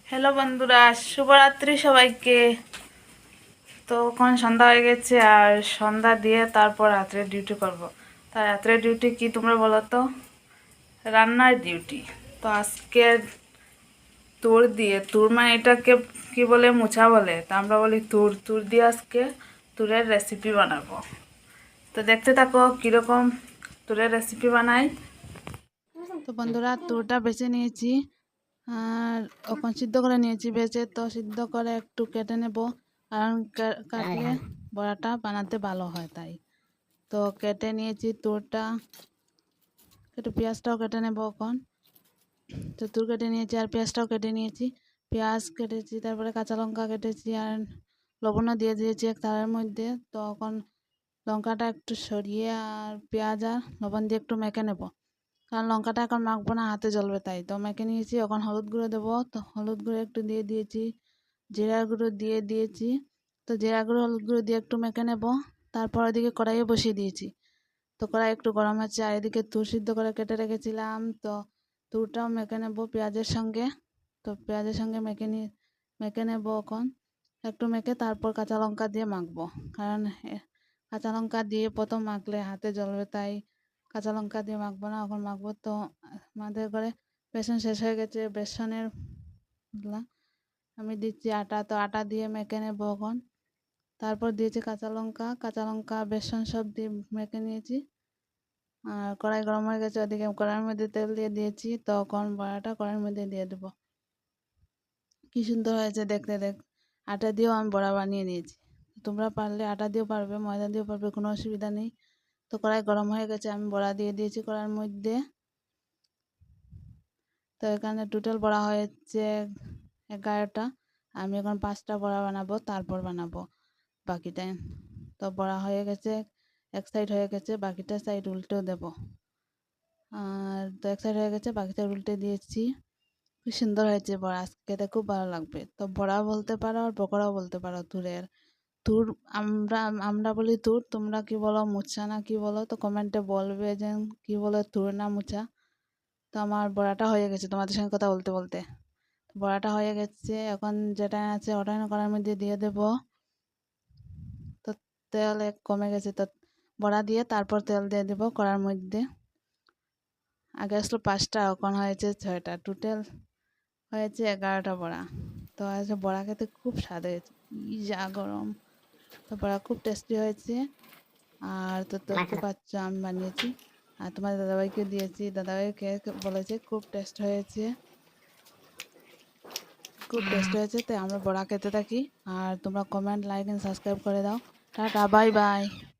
Hello বন্ধুরা, শুভরাত্রি সবাইকে। তো এখন সন্ধ্যা হয়ে গেছে, আর সন্ধ্যা দিয়ে তারপর রাত্রে ডিউটি করব। তা রাত্রে ডিউটি কি তোমরা বলো তো? রান্নার ডিউটি। তো আজকে তুর দিয়ে, তুর মানে এটাকে কি বলে, মোচা বলে, তা আমরা বলি তুর। তুর দিয়ে আজকে তুরের রেসিপি বানাবো। তো দেখতে থাকো কীরকম তুরের রেসিপি বানাই। তো বন্ধুরা, তুরটা বেছে নিয়েছি, আর ওখানে সিদ্ধ করে নিয়েছি বেছে। তো সিদ্ধ করে একটু কেটে নেব, কারণ কাটলে বড়াটা বানাতে ভালো হয় তাই। তো কেটে নিয়েছি তুরটা, একটু পেঁয়াজটাও কেটে নেব এখন। তো তুর কেটে নিয়েছি আর পেঁয়াজটাও কেটে নিয়েছি। পেঁয়াজ কেটেছি, তারপরে কাঁচা লঙ্কা কেটেছি, আর লবণও দিয়ে দিয়েছি এক তারের মধ্যে। তো এখন লঙ্কাটা একটু সরিয়ে আর পেঁয়াজ আর লবণ দিয়ে একটু মেখে নেব, কারণ লঙ্কাটা এখন মাখবো না, হাতে জ্বলবে তাই। তো মেখে নিয়েছি, এখন হলুদ গুঁড়ো দেবো। তো হলুদ গুঁড়ো একটু দিয়ে দিয়েছি, জিরার গুঁড়ো দিয়ে দিয়েছি। তো জিরা গুঁড়ো হলুদ গুঁড়ো দিয়ে একটু মেখে নেব। তারপর ওদিকে কড়াইয়ে বসিয়ে দিয়েছি। তো কড়াই একটু গরম হচ্ছে, আর এদিকে তুর সিদ্ধ করে কেটে রেখেছিলাম। তো তুরটাও মেখে নেব পেঁয়াজের সঙ্গে। তো পেঁয়াজের সঙ্গে মেখে নেব এখন একটু মেখে, তারপর কাঁচা লঙ্কা দিয়ে মাখবো, কারণ কাঁচা লঙ্কা দিয়ে প্রথম মাখলে হাতে জ্বলবে তাই কাঁচা লঙ্কা দিয়ে মাখবো না, এখন মাখবো। তো আমাদের ঘরে বেসন শেষ হয়ে গেছে, বেসনের আমি দিচ্ছি আটা। তো আটা দিয়ে মেখে নেবো এখন। তারপর দিয়েছি কাঁচা লঙ্কা বেসন সব দিয়ে মেখে নিয়েছি। আর কড়াই গরম হয়ে গেছে, ওদিকে কড়াইয়ের মধ্যে তেল দিয়ে দিয়েছি। তখন বড়াটা কড়াইয়ের মধ্যে দিয়ে দেবো। কি সুন্দর হয়েছে দেখতে। আটা দিয়েও আমি বড়া বানিয়ে নিয়েছি। তোমরা পারলে আটা দিয়েও পারবে, ময়দা দিয়েও পারবে, কোনো অসুবিধা নেই। তো কড়াই গরম হয়ে গেছে, আমি বড়া দিয়ে দিয়েছি কড়াইয়ের মধ্যে। তো এখানে টোটাল বড়া হয়েছে 11টা। আমি এখন 5টা বড়া বানাবো, তারপর বানাবো বাকিটা। তো বড়া হয়ে গেছে, এক সাইড হয়ে গেছে, বাকিটা সাইড উল্টেও দেব। আর তো এক সাইড হয়ে গেছে, বাকিটা উল্টে দিয়েছি। খুব সুন্দর হয়েছে বড়া, আজকে খেতে খুব ভালো লাগবে। তো বড়া বলতে পারো আর পকোড়াও বলতে পারো তুরের। তুর আমরা আমরা বলি তুর, তোমরা কি বলো, মুচা না কি বলো? তো কমেন্টে বলবে যে কি বলো, তুর না মুচা। তো আমার বড়াটা হয়ে গেছে তোমাদের সঙ্গে কথা বলতে বলতে। বড়াটা হয়ে গেছে, এখন যেটা আছে ওটা কড়াইয়ের মধ্যে দিয়ে দেব। তো তেল কমে গেছে, তো বড়া দিয়ে তারপর তেল দিয়ে দেবো কড়াইয়ের মধ্যে। আগে আসলো 5টা, এখন হয়েছে 6টা, টোটাল হয়েছে 11টা বড়া। তো আজকে বড়া খেতে খুব স্বাদ হয়েছে, কি যা গরম। তো বড়া খুব টেস্টি হয়েছে। আর তো দেখতে পাচ্ছ আমি বানিয়েছি, আর তোমার দাদাভাইকে দিয়েছি, দাদাভাই খেয়ে বলেছে খুব টেস্ট হয়েছে, খুব টেস্ট হয়েছে। তাই আমরা বড়া খেতে থাকি। আর তোমরা কমেন্ট, লাইক এন্ড সাবস্ক্রাইব করে দাও। Tata, bye bye.